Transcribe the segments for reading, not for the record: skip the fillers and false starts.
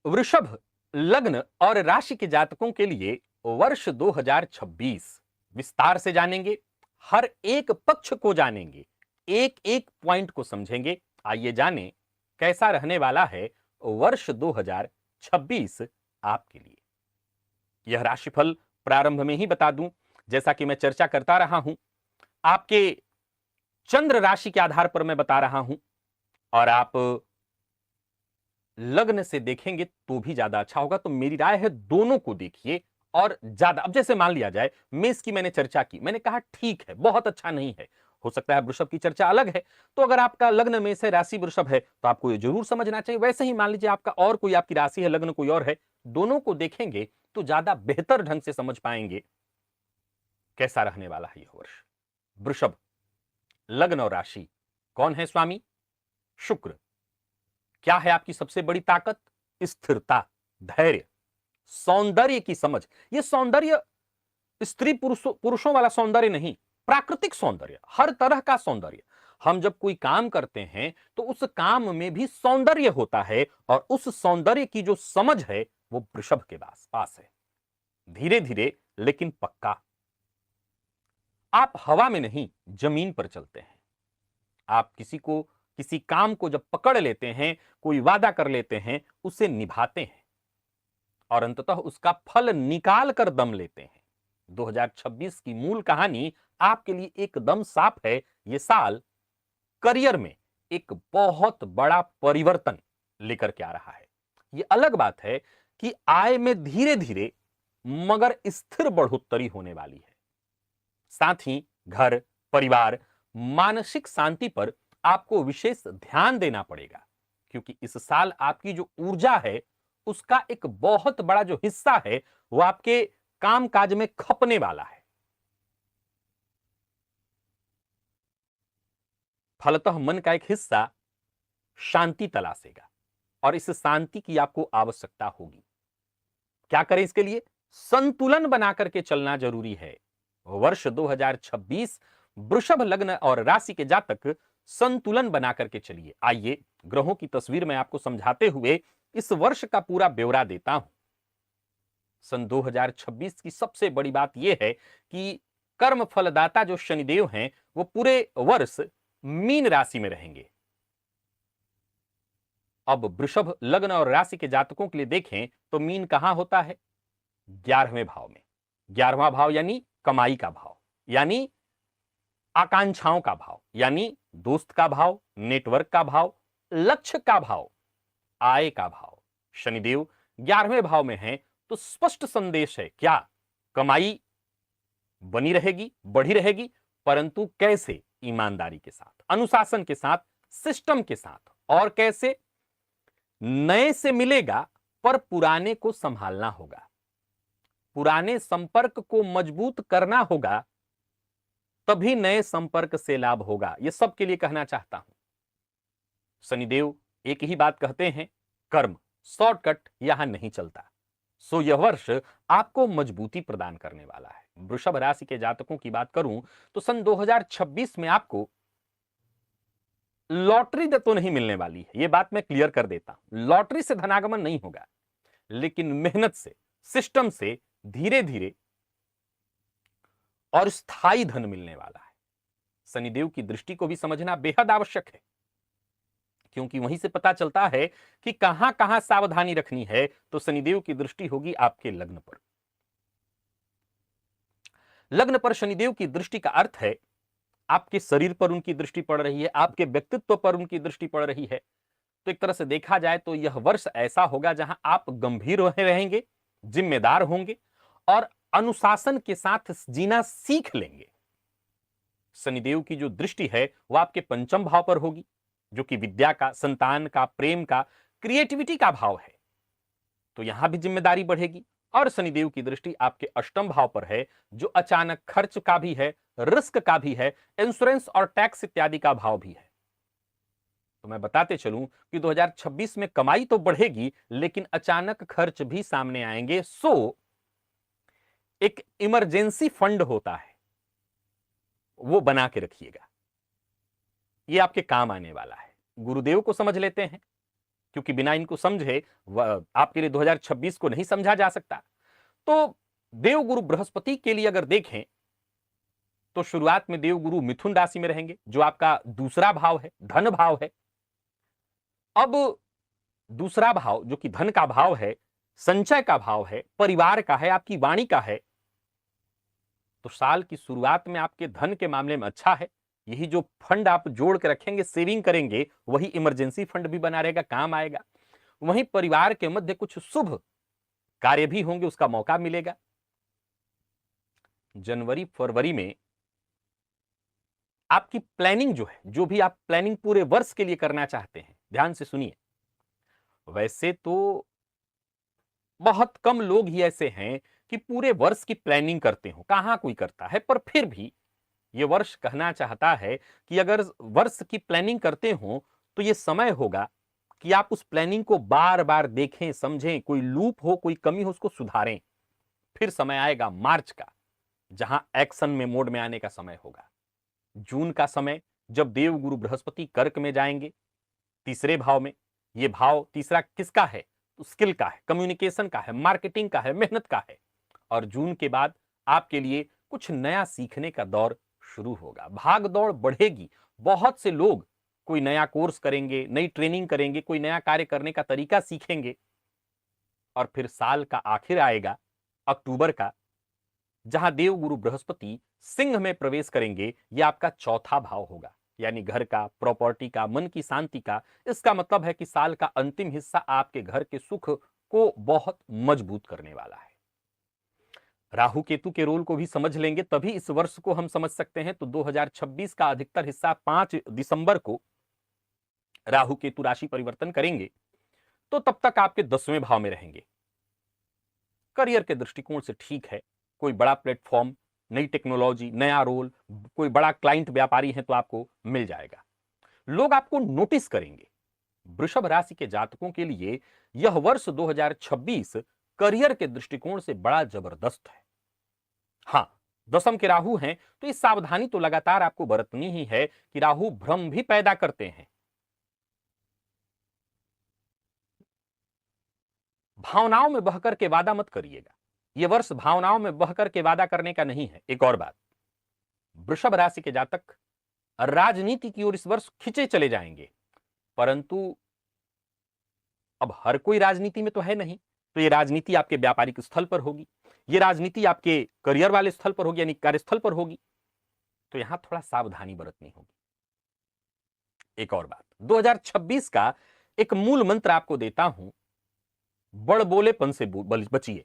वृषभ लग्न और राशि के जातकों के लिए वर्ष 2026 विस्तार से जानेंगे। हर एक पक्ष को जानेंगे, एक एक पॉइंट को समझेंगे। आइए जानें कैसा रहने वाला है वर्ष 2026 आपके लिए। यह राशिफल प्रारंभ में ही बता दूं, जैसा कि मैं चर्चा करता रहा हूं, आपके चंद्र राशि के आधार पर मैं बता रहा हूं, और आप लग्न से देखेंगे तो भी ज्यादा अच्छा होगा। तो मेरी राय है दोनों को देखिए और ज्यादा। अब जैसे मान लिया जाए मेष की मैंने चर्चा की, मैंने कहा ठीक है, बहुत अच्छा नहीं है, हो सकता है वृषभ की चर्चा अलग है। तो अगर आपका लग्न मेष है, राशि वृषभ है, तो आपको ये जरूर समझना चाहिए। वैसे ही मान लीजिए आपका और कोई, आपकी राशि है, लग्न कोई और है, दोनों को देखेंगे तो ज्यादा बेहतर ढंग से समझ पाएंगे कैसा रहने वाला है यह वर्ष। वृषभ लग्न और राशि, कौन है स्वामी? शुक्र। क्या है आपकी सबसे बड़ी ताकत? स्थिरता, धैर्य, सौंदर्य की समझ। यह सौंदर्य स्त्री पुरुषों वाला सौंदर्य नहीं, प्राकृतिक सौंदर्य, हर तरह का सौंदर्य। हम जब कोई काम करते हैं तो उस काम में भी सौंदर्य होता है, और उस सौंदर्य की जो समझ है वो वृषभ के पास है। धीरे धीरे लेकिन पक्का। आप हवा में नहीं, जमीन पर चलते हैं। आप किसी काम को जब पकड़ लेते हैं, कोई वादा कर लेते हैं, उसे निभाते हैं और अंततः उसका फल निकाल कर दम लेते हैं। 2026 की मूल कहानी आपके लिए एकदम साफ है। यह साल करियर में एक बहुत बड़ा परिवर्तन लेकर के आ रहा है। यह अलग बात है कि आय में धीरे धीरे मगर स्थिर बढ़ोतरी होने वाली है। साथ ही घर, परिवार, मानसिक शांति पर आपको विशेष ध्यान देना पड़ेगा, क्योंकि इस साल आपकी जो ऊर्जा है उसका एक बहुत बड़ा जो हिस्सा है वो आपके कामकाज में खपने वाला है। फलतः मन का एक हिस्सा शांति तलाशेगा, और इस शांति की आपको आवश्यकता होगी। क्या करें इसके लिए? संतुलन बनाकर के चलना जरूरी है। वर्ष 2026 वृषभ लग्न और राशि के जातक संतुलन बनाकर के चलिए। आइए ग्रहों की तस्वीर में आपको समझाते हुए इस वर्ष का पूरा ब्यौरा देता हूं। सन 2026 की सबसे बड़ी बात यह है कि कर्म फलदाता जो शनिदेव हैं वो पूरे वर्ष मीन राशि में रहेंगे। अब वृषभ लग्न और राशि के जातकों के लिए देखें तो मीन कहां होता है? 11वें भाव में। 11वां भाव यानी कमाई का भाव, यानी आकांक्षाओं का भाव, यानी दोस्त का भाव, नेटवर्क का भाव, लक्ष्य का भाव, आय का भाव। शनिदेव 11वें भाव में है तो स्पष्ट संदेश है क्या? कमाई बनी रहेगी, बढ़ी रहेगी, परंतु कैसे? ईमानदारी के साथ, अनुशासन के साथ, सिस्टम के साथ। और कैसे? नए से मिलेगा पर पुराने को संभालना होगा, पुराने संपर्क को मजबूत करना होगा, तभी नए संपर्क से लाभ होगा। यह सबके लिए कहना चाहता हूं। शनिदेव एक ही बात कहते हैं, कर्म शॉर्टकट यहां नहीं चलता। सो यह वर्ष आपको मजबूती प्रदान करने वाला है। वृषभ राशि के जातकों की बात करूं तो सन 2026 में आपको लॉटरी तो नहीं मिलने वाली है, यह बात मैं क्लियर कर देता हूं। लॉटरी से धनागमन नहीं होगा, लेकिन मेहनत से, सिस्टम से धीरे धीरे और स्थायी धन मिलने वाला है। शनिदेव की दृष्टि को भी समझना बेहद आवश्यक है, क्योंकि वहीं से पता चलता है कि कहां कहां सावधानी रखनी है। तो शनिदेव की दृष्टि होगी आपके लग्न पर। लग्न पर शनिदेव की दृष्टि का अर्थ है आपके शरीर पर उनकी दृष्टि पड़ रही है, आपके व्यक्तित्व पर उनकी दृष्टि पड़ रही है। तो एक तरह से देखा जाए तो यह वर्ष ऐसा होगा जहां आप गंभीर रहेंगे, जिम्मेदार होंगे और अनुशासन के साथ जीना सीख लेंगे। शनिदेव की जो दृष्टि है वह आपके पंचम भाव पर होगी, जो कि विद्या का, संतान का, प्रेम का, क्रिएटिविटी का भाव है। तो यहां भी जिम्मेदारी बढ़ेगी। और शनिदेव की दृष्टि आपके अष्टम भाव पर है, जो अचानक खर्च का भी है, रिस्क का भी है, इंश्योरेंस और टैक्स इत्यादि का भाव भी है। तो मैं बताते चलूं कि 2026 में कमाई तो बढ़ेगी, लेकिन अचानक खर्च भी सामने आएंगे। सो एक इमरजेंसी फंड होता है, वो बना के रखिएगा, ये आपके काम आने वाला है। गुरुदेव को समझ लेते हैं। क्योंकि बिना इनको समझे आपके लिए 2026 को नहीं समझा जा सकता। तो देवगुरु बृहस्पति के लिए अगर देखें तो शुरुआत में देवगुरु मिथुन राशि में रहेंगे, जो आपका दूसरा भाव है, धन भाव है। अब दूसरा भाव जो कि धन का भाव है, संचय का भाव है, परिवार का है, आपकी वाणी का है, तो साल की शुरुआत में आपके धन के मामले में अच्छा है। यही जो फंड आप जोड़ के रखेंगे, सेविंग करेंगे, वही इमरजेंसी फंड भी बना रहेगा, काम आएगा। वहीं परिवार के मध्य कुछ शुभ कार्य भी होंगे, उसका मौका मिलेगा। जनवरी फरवरी में आपकी प्लानिंग जो है, जो भी आप प्लानिंग पूरे वर्ष के लिए करना चाहते हैं, ध्यान से सुनिए। वैसे तो बहुत कम लोग ही ऐसे हैं कि पूरे वर्ष की प्लानिंग करते हो, कहां कोई करता है, पर फिर भी ये वर्ष कहना चाहता है कि अगर वर्ष की प्लानिंग करते हो तो ये समय होगा कि आप उस प्लानिंग को बार बार देखें, समझें, कोई लूप हो, कोई कमी हो, उसको सुधारें। फिर समय आएगा मार्च का, जहां एक्शन में मोड में आने का समय होगा। जून का समय, जब देवगुरु बृहस्पति कर्क में जाएंगे, तीसरे भाव में। ये भाव तीसरा किसका है? तो स्किल का है, कम्युनिकेशन का है, मार्केटिंग का है, मेहनत का है। और जून के बाद आपके लिए कुछ नया सीखने का दौर शुरू होगा, भाग दौड़ बढ़ेगी। बहुत से लोग कोई नया कोर्स करेंगे, नई ट्रेनिंग करेंगे, कोई नया कार्य करने का तरीका सीखेंगे। और फिर साल का आखिर आएगा अक्टूबर का, जहां देवगुरु बृहस्पति सिंह में प्रवेश करेंगे। यह आपका चौथा भाव होगा, यानी घर का, प्रॉपर्टी का, मन की शांति का। इसका मतलब है कि साल का अंतिम हिस्सा आपके घर के सुख को बहुत मजबूत करने वाला है। राहु केतु के रोल को भी समझ लेंगे, तभी इस वर्ष को हम समझ सकते हैं। तो 2026 का अधिकतर हिस्सा 5 दिसंबर को राहु केतु राशि परिवर्तन करेंगे, तो तब तक आपके 10वें भाव में रहेंगे। करियर के दृष्टिकोण से ठीक है, कोई बड़ा प्लेटफॉर्म, नई टेक्नोलॉजी, नया रोल, कोई बड़ा क्लाइंट, व्यापारी है तो आपको मिल जाएगा। लोग आपको नोटिस करेंगे। वृषभ राशि के जातकों के लिए यह वर्ष 2026 करियर के दृष्टिकोण से बड़ा जबरदस्त है। हां, दशम के राहु हैं, तो इस सावधानी तो लगातार आपको बरतनी ही है कि राहु भ्रम भी पैदा करते हैं। भावनाओं में बहकर के वादा मत करिएगा। यह वर्ष भावनाओं में बहकर के वादा करने का नहीं है। एक और बात, वृषभ राशि के जातक राजनीति की ओर इस वर्ष खिंचे चले जाएंगे, परंतु अब हर कोई राजनीति में तो है नहीं। तो ये राजनीति आपके व्यापारिक स्थल पर होगी, ये राजनीति आपके करियर वाले स्थल पर होगी, यानी कार्यस्थल पर होगी। तो यहां थोड़ा सावधानी बरतनी होगी। एक और बात, 2026 का एक मूल मंत्र आपको देता हूं, बड़बोलेपन से बचिए।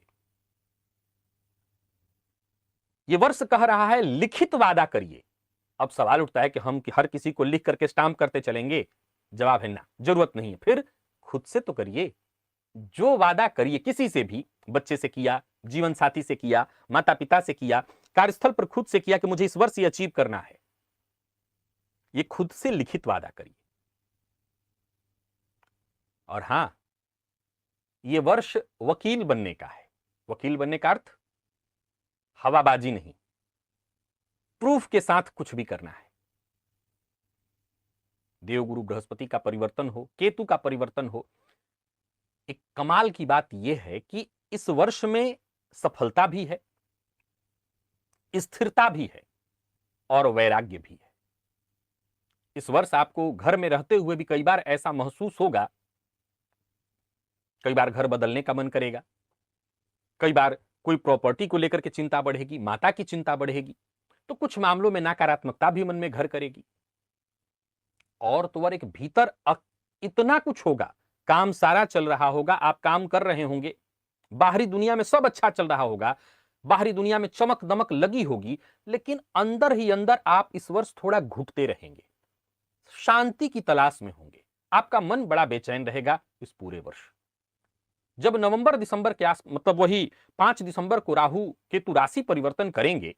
यह वर्ष कह रहा है लिखित वादा करिए। अब सवाल उठता है कि हम हर किसी को लिख करके स्टाम्प करते चलेंगे? जवाब है ना, जरूरत नहीं है। फिर खुद से तो करिए। जो वादा करिए किसी से भी, बच्चे से किया, जीवन साथी से किया, माता पिता से किया, कार्यस्थल पर खुद से किया कि मुझे इस वर्ष ये अचीव करना है, ये खुद से लिखित वादा करिए। और हां, ये वर्ष वकील बनने का है। वकील बनने का अर्थ हवाबाजी नहीं, प्रूफ के साथ कुछ भी करना है। देवगुरु बृहस्पति का परिवर्तन हो, केतु का परिवर्तन हो, एक कमाल की बात यह है कि इस वर्ष में सफलता भी है, स्थिरता भी है और वैराग्य भी है। इस वर्ष आपको घर में रहते हुए भी कई बार ऐसा महसूस होगा, कई बार घर बदलने का मन करेगा, कई बार कोई प्रॉपर्टी को लेकर के चिंता बढ़ेगी, माता की चिंता बढ़ेगी, तो कुछ मामलों में नकारात्मकता भी मन में घर करेगी। और तो और एक भीतर इतना कुछ होगा, काम सारा चल रहा होगा, आप काम कर रहे होंगे, बाहरी दुनिया में सब अच्छा चल रहा होगा, बाहरी दुनिया में चमक दमक लगी होगी, लेकिन अंदर ही अंदर आप इस वर्ष थोड़ा घुटते रहेंगे, शांति की तलाश में होंगे। आपका मन बड़ा बेचैन रहेगा इस पूरे वर्ष। जब नवंबर दिसंबर के मतलब वही 5 दिसंबर को राहु केतु राशि परिवर्तन करेंगे,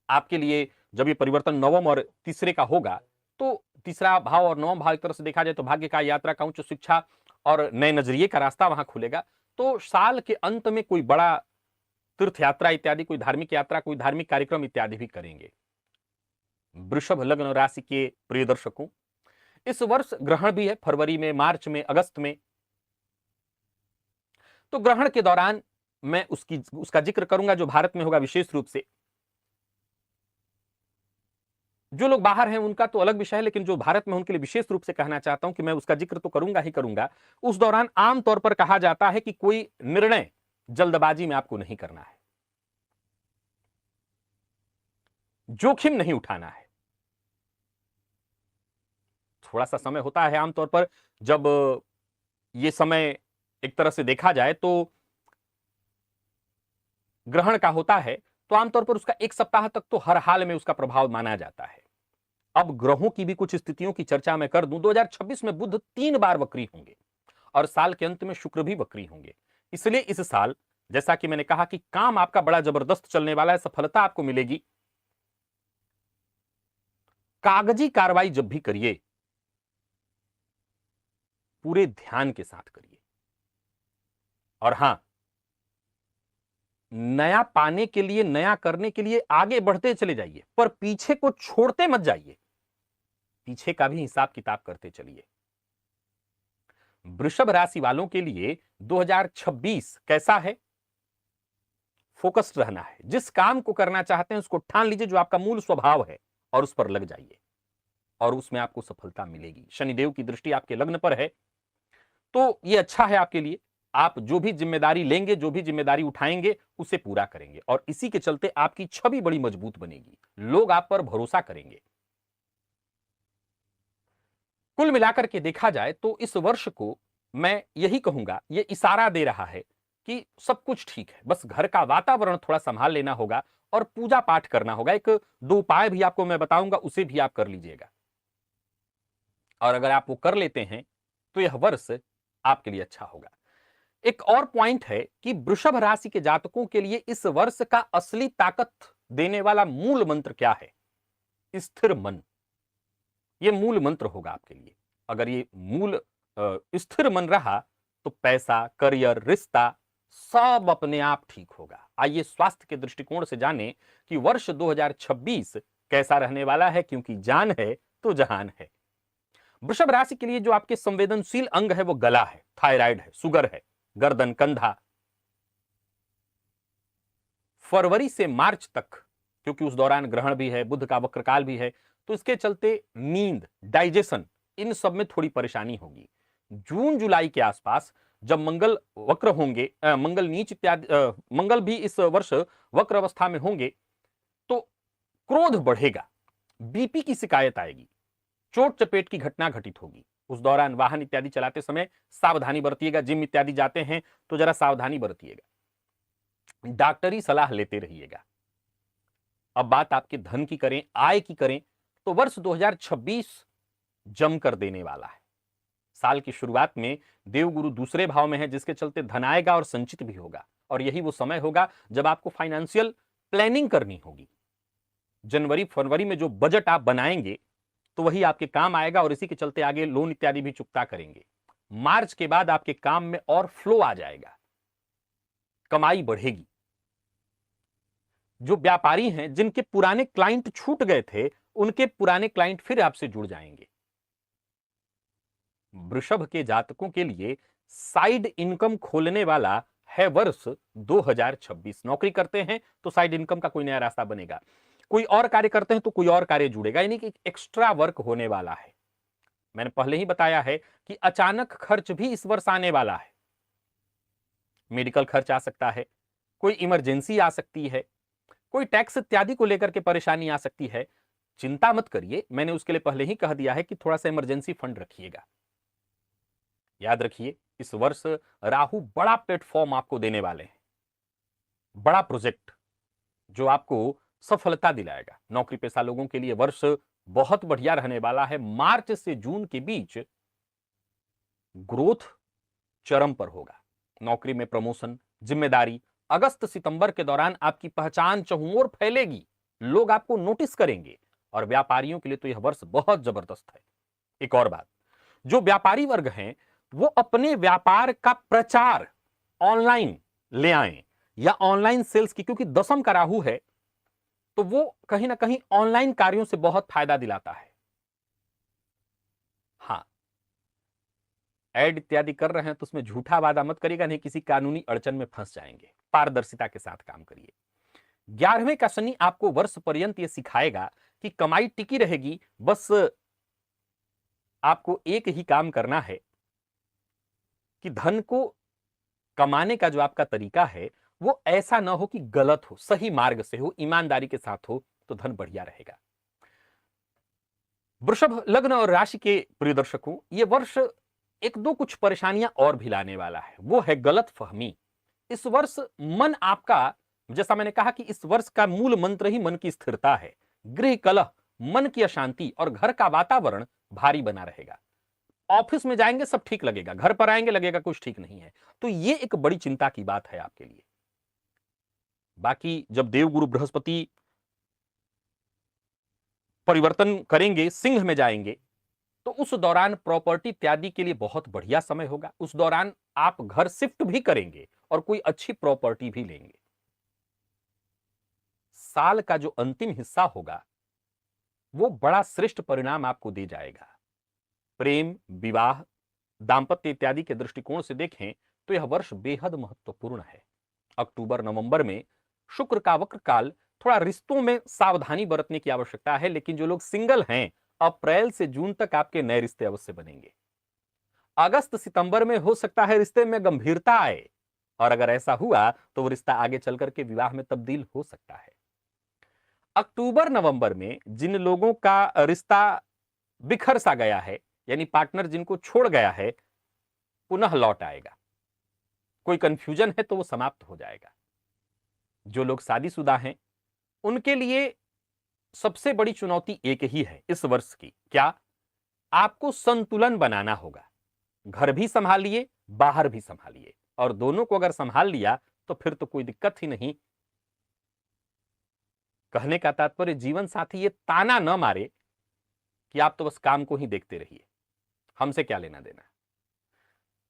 आपके लिए जब ये परिवर्तन नवम और तीसरे का होगा, तो तीसरा भाव और नवम भाव एक तरह से देखा जाए तो भाग्य का, यात्रा का, उच्च शिक्षा और नए नजरिए का रास्ता वहां खुलेगा। तो साल के अंत में कोई बड़ा तीर्थ यात्रा इत्यादि, कोई धार्मिक यात्रा, कोई धार्मिक कार्यक्रम इत्यादि भी करेंगे। वृषभ लग्न राशि के प्रिय दर्शकों, इस वर्ष ग्रहण भी है, फरवरी में, मार्च में, अगस्त में। तो ग्रहण के दौरान मैं उसका जिक्र करूंगा जो भारत में होगा विशेष रूप से। जो लोग बाहर हैं उनका तो अलग विषय है, लेकिन जो भारत में उनके लिए विशेष रूप से कहना चाहता हूं कि मैं उसका जिक्र तो करूंगा ही करूंगा। उस दौरान आमतौर पर कहा जाता है कि कोई निर्णय जल्दबाजी में आपको नहीं करना है, जोखिम नहीं उठाना है। थोड़ा सा समय होता है आमतौर पर, जब ये समय एक तरह से देखा जाए तो ग्रहण का होता है, तो आमतौर पर उसका 1 सप्ताह तक तो हर हाल में उसका प्रभाव माना जाता है। अब ग्रहों की भी कुछ स्थितियों की चर्चा मैं कर दूं। 2026 में बुध 3 बार वक्री होंगे और साल के अंत में शुक्र भी वक्री होंगे। इसलिए इस साल, जैसा कि मैंने कहा कि काम आपका बड़ा जबरदस्त चलने वाला है, सफलता आपको मिलेगी। कागजी कार्रवाई जब भी करिए, पूरे ध्यान के साथ करिए। और हां, नया पाने के लिए, नया करने के लिए आगे बढ़ते चले जाइए, पर पीछे को छोड़ते मत जाइए। पीछे का भी हिसाब किताब करते चलिए। वृषभ राशि वालों के लिए 2026 कैसा है? फोकस्ड रहना है। जिस काम को करना चाहते हैं उसको ठान लीजिए, जो आपका मूल स्वभाव है, और उस पर लग जाइए और उसमें आपको सफलता मिलेगी। शनिदेव की दृष्टि आपके लग्न पर है, तो यह अच्छा है आपके लिए। आप जो भी जिम्मेदारी लेंगे, जो भी जिम्मेदारी उठाएंगे, उसे पूरा करेंगे और इसी के चलते आपकी छवि बड़ी मजबूत बनेगी। लोग आप पर भरोसा करेंगे। कुल मिलाकर के देखा जाए तो इस वर्ष को मैं यही कहूंगा, ये इशारा दे रहा है कि सब कुछ ठीक है, बस घर का वातावरण थोड़ा संभाल लेना होगा और पूजा पाठ करना होगा। 1-2 उपाय भी आपको मैं बताऊंगा, उसे भी आप कर लीजिएगा। और अगर आप वो कर लेते हैं तो यह वर्ष आपके लिए अच्छा होगा। एक और पॉइंट है कि वृषभ राशि के जातकों के लिए इस वर्ष का असली ताकत देने वाला मूल मंत्र क्या है? स्थिर मन। यह मूल मंत्र होगा आपके लिए। अगर ये मूल स्थिर मन रहा तो पैसा, करियर, रिश्ता सब अपने आप ठीक होगा। आइए स्वास्थ्य के दृष्टिकोण से जानें कि वर्ष 2026 कैसा रहने वाला है, क्योंकि जान है तो जहान है। वृषभ राशि के लिए जो आपके संवेदनशील अंग है वो गला है, थायराइड है, शुगर है, गर्दन, कंधा। फरवरी से मार्च तक, क्योंकि उस दौरान ग्रहण भी है, बुध का वक्रकाल भी है, तो इसके चलते नींद, डाइजेशन, इन सब में थोड़ी परेशानी होगी। जून जुलाई के आसपास जब मंगल वक्र होंगे, मंगल नीच इत्यादि, मंगल भी इस वर्ष वक्र अवस्था में होंगे, तो क्रोध बढ़ेगा, बीपी की शिकायत आएगी, चोट चपेट की घटना घटित होगी। उस दौरान वाहन इत्यादि चलाते समय सावधानी बरतिएगा। जिम इत्यादि जाते हैं तो जरा सावधानी बरतिएगा। डॉक्टरी सलाह लेते रहिएगा। अब बात आपके धन की करें, आय की करें, तो वर्ष 2026 जमकर देने वाला है। साल की शुरुआत में देवगुरु दूसरे भाव में है, जिसके चलते धन आएगा और संचित भी होगा। और यही वो समय होगा जब आपको फाइनेंशियल प्लानिंग करनी होगी। जनवरी फरवरी में जो बजट आप बनाएंगे तो वही आपके काम आएगा और इसी के चलते आगे लोन इत्यादि भी चुकता करेंगे। मार्च के बाद आपके काम में और फ्लो आ जाएगा, कमाई बढ़ेगी। जो व्यापारी हैं, जिनके पुराने क्लाइंट छूट गए थे, उनके पुराने क्लाइंट फिर आपसे जुड़ जाएंगे। वृषभ के जातकों के लिए साइड इनकम खोलने वाला है वर्ष 2026। नौकरी करते हैं तो साइड इनकम का कोई नया रास्ता बनेगा, कोई और कार्य करते हैं तो कोई और कार्य जुड़ेगा, यानी कि एक्स्ट्रा वर्क होने वाला है। मैंने पहले ही बताया है कि अचानक खर्च भी इस वर्ष आने वाला है। मेडिकल खर्च आ सकता है, कोई इमरजेंसी आ सकती है, कोई टैक्स इत्यादि को लेकर के परेशानी आ सकती है। चिंता मत करिए, मैंने उसके लिए पहले ही कह दिया है कि थोड़ा सा इमरजेंसी फंड रखिएगा। याद रखिए, इस वर्ष राहु बड़ा प्लेटफॉर्म आपको देने वाले हैं, बड़ा प्रोजेक्ट जो आपको सफलता दिलाएगा। नौकरी पेशा लोगों के लिए वर्ष बहुत बढ़िया रहने वाला है। मार्च से जून के बीच ग्रोथ चरम पर होगा। नौकरी में प्रमोशन, जिम्मेदारी। अगस्त सितंबर के दौरान आपकी पहचान चहुंओर फैलेगी, लोग आपको नोटिस करेंगे और व्यापारियों के लिए तो यह वर्ष बहुत जबरदस्त है। एक और बात, जो व्यापारी वर्ग हैं वो अपने व्यापार का प्रचार ऑनलाइन ले आए या ऑनलाइन सेल्स की, क्योंकि दशम का राहु है तो वो कहीं ना कहीं ऑनलाइन कार्यों से बहुत फायदा दिलाता है। ऐड इत्यादि कर रहे हैं तो उसमें झूठा वादा मत करिएगा, नहीं किसी कानूनी अड़चन में फंस जाएंगे। पारदर्शिता के साथ काम करिए। 11वें का शनि आपको वर्ष पर्यंत यह सिखाएगा कि कमाई टिकी रहेगी, बस आपको एक ही काम करना है कि धन को कमाने का जो आपका तरीका है वो ऐसा ना हो कि गलत हो, सही मार्ग से हो, ईमानदारी के साथ हो, तो धन बढ़िया रहेगा। वृषभ लग्न और राशि के प्रिय दर्शकों, ये वर्ष एक दो कुछ परेशानियां और भी लाने वाला है, वो है गलत फहमी। इस वर्ष मन आपका, जैसा मैंने कहा कि इस वर्ष का मूल मंत्र ही मन की स्थिरता है। गृह कलह, मन की अशांति और घर का वातावरण भारी बना रहेगा। ऑफिस में जाएंगे सब ठीक लगेगा, घर पर आएंगे लगेगा कुछ ठीक नहीं है, तो ये एक बड़ी चिंता की बात है आपके लिए। बाकी जब देवगुरु बृहस्पति परिवर्तन करेंगे, सिंह में जाएंगे, तो उस दौरान प्रॉपर्टी इत्यादि के लिए बहुत बढ़िया समय होगा। उस दौरान आप घर शिफ्ट भी करेंगे और कोई अच्छी प्रॉपर्टी भी लेंगे। साल का जो अंतिम हिस्सा होगा वो बड़ा श्रेष्ठ परिणाम आपको दे जाएगा। प्रेम, विवाह, दांपत्य इत्यादि के दृष्टिकोण से देखें तो यह वर्ष बेहद महत्वपूर्ण है। अक्टूबर नवंबर में शुक्र का वक्र काल, थोड़ा रिश्तों में सावधानी बरतने की आवश्यकता है, लेकिन जो लोग सिंगल हैं, अप्रैल से जून तक आपके नए रिश्ते अवश्य बनेंगे। अगस्त सितंबर में हो सकता है रिश्ते में गंभीरता आए, और अगर ऐसा हुआ तो वो रिश्ता आगे चल करके विवाह में तब्दील हो सकता है। अक्टूबर नवंबर में जिन लोगों का रिश्ता बिखर सा गया है, यानी पार्टनर जिनको छोड़ गया है, पुनः लौट आएगा। कोई कंफ्यूजन है तो वो समाप्त हो जाएगा। जो लोग शादीशुदा हैं उनके लिए सबसे बड़ी चुनौती एक ही है इस वर्ष की। क्या? आपको संतुलन बनाना होगा। घर भी संभालिए, बाहर भी संभालिए, और दोनों को अगर संभाल लिया तो फिर तो कोई दिक्कत ही नहीं। कहने का तात्पर्य जीवन साथी ये ताना न मारे कि आप तो बस काम को ही देखते रहिए, हमसे क्या लेना देना।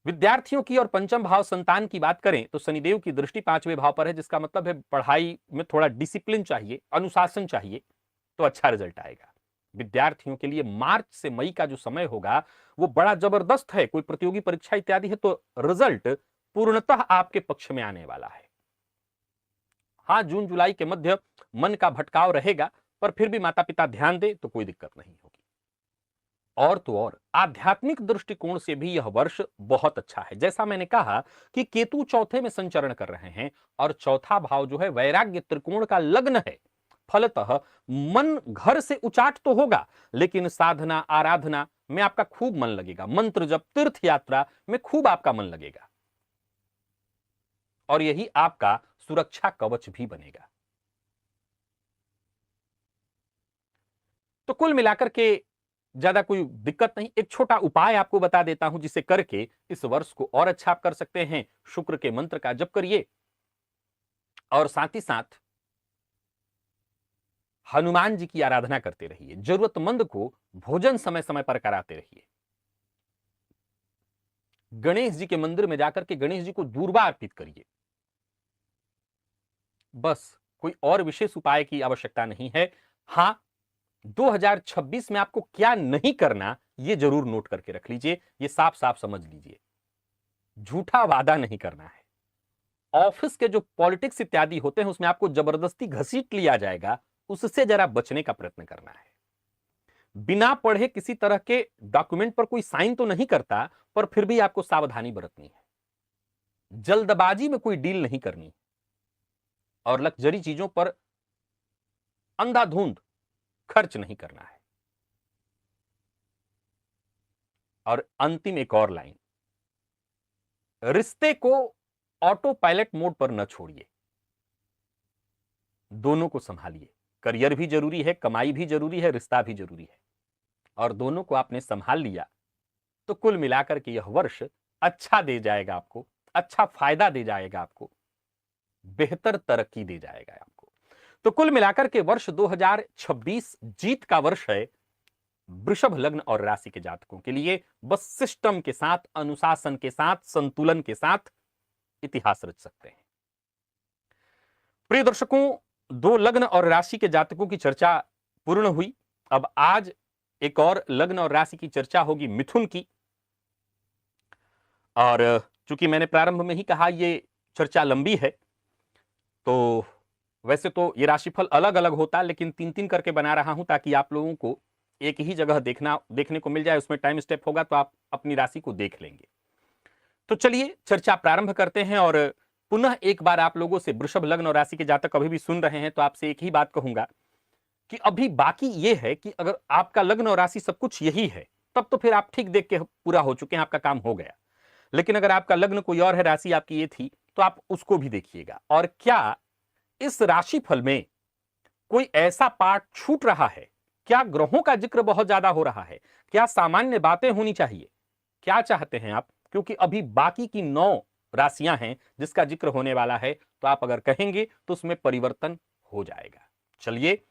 विद्यार्थियों की और पंचम भाव संतान की बात करें तो शनिदेव की दृष्टि 5वें भाव पर है, जिसका मतलब है पढ़ाई में थोड़ा डिसिप्लिन चाहिए, अनुशासन चाहिए, तो अच्छा रिजल्ट आएगा। विद्यार्थियों के लिए मार्च से मई का जो समय होगा वो बड़ा जबरदस्त है। कोई प्रतियोगी परीक्षा इत्यादि है तो रिजल्ट पूर्णतः आपके पक्ष में आने वाला है। हाँ, जून जुलाई के मध्य मन का भटकाव रहेगा, पर फिर भी माता पिता ध्यान दे तो कोई दिक्कत नहीं होगी। और तो और आध्यात्मिक दृष्टिकोण से भी यह वर्ष बहुत अच्छा है। जैसा मैंने कहा कि केतु चौथे में संचरण कर रहे हैं, और चौथा भाव जो है वैराग्य त्रिकोण का लग्न है। फलतः मन घर से उचाट तो होगा, लेकिन साधना आराधना में आपका खूब मन लगेगा। मंत्र जप, तीर्थ यात्रा में खूब आपका मन लगेगा, और यही आपका सुरक्षा कवच भी बनेगा। तो कुल मिलाकर के ज्यादा कोई दिक्कत नहीं। एक छोटा उपाय आपको बता देता हूं जिसे करके इस वर्ष को और अच्छा आप कर सकते हैं। शुक्र के मंत्र का जप करिए, और साथ ही साथ हनुमान जी की आराधना करते रहिए। जरूरतमंद को भोजन समय समय पर कराते रहिए। गणेश जी के मंदिर में जाकर के गणेश जी को दूर्वा अर्पित करिए। बस कोई और विशेष उपाय की आवश्यकता नहीं है। हां, 2026 में आपको क्या नहीं करना ये जरूर नोट करके रख लीजिए, ये साफ साफ समझ लीजिए। झूठा वादा नहीं करना है। ऑफिस के जो पॉलिटिक्स इत्यादि होते हैं उसमें आपको जबरदस्ती घसीट लिया जाएगा, उससे जरा बचने का प्रयत्न करना है। बिना पढ़े किसी तरह के डॉक्यूमेंट पर कोई साइन तो नहीं करता, पर फिर भी आपको सावधानी बरतनी है। जल्दबाजी में कोई डील नहीं करनी, और लग्जरी चीजों पर अंधाधुंध खर्च नहीं करना है। और अंतिम एक और लाइन, रिश्ते को ऑटो पायलट मोड पर न छोड़िए, दोनों को संभालिए। करियर भी जरूरी है, कमाई भी जरूरी है, रिश्ता भी जरूरी है, और दोनों को आपने संभाल लिया तो कुल मिलाकर के यह वर्ष अच्छा दे जाएगा आपको, अच्छा फायदा दे जाएगा आपको, बेहतर तरक्की दे जाएगा आपको। तो कुल मिलाकर के वर्ष 2026 जीत का वर्ष है वृषभ लग्न और राशि के जातकों के लिए। बस सिस्टम के साथ, अनुशासन के साथ, संतुलन के साथ इतिहास रच सकते हैं। प्रिय दर्शकों, 2 लग्न और राशि के जातकों की चर्चा पूर्ण हुई। अब आज एक और लग्न और राशि की चर्चा होगी, मिथुन की। और चूंकि मैंने प्रारंभ में ही कहा ये चर्चा लंबी है, तो वैसे तो ये राशिफल अलग अलग होता, लेकिन तीन तीन करके बना रहा हूं ताकि आप लोगों को एक ही जगह देखने को मिल जाए। उसमें टाइम स्टेप होगा तो आप अपनी राशि को देख लेंगे। तो चलिए चर्चा प्रारंभ करते हैं। और पुनः एक बार आप लोगों से, वृषभ लग्न और राशि के जातक अभी भी सुन रहे हैं, तो आपसे एक ही बात कहूंगा कि अभी बाकी ये है कि अगर आपका लग्न और राशि सब कुछ यही है, तब तो फिर आप ठीक देख के पूरा हो चुके हैं, आपका काम हो गया। लेकिन अगर आपका लग्न कोई और है, राशि आपकी ये थी, तो आप उसको भी देखिएगा। और क्या इस राशिफल में कोई ऐसा पार्ट छूट रहा है? क्या ग्रहों का जिक्र बहुत ज्यादा हो रहा है? क्या सामान्य बातें होनी चाहिए? क्या चाहते हैं आप? क्योंकि अभी बाकी की 9 राशियां हैं जिसका जिक्र होने वाला है, तो आप अगर कहेंगे तो उसमें परिवर्तन हो जाएगा। चलिए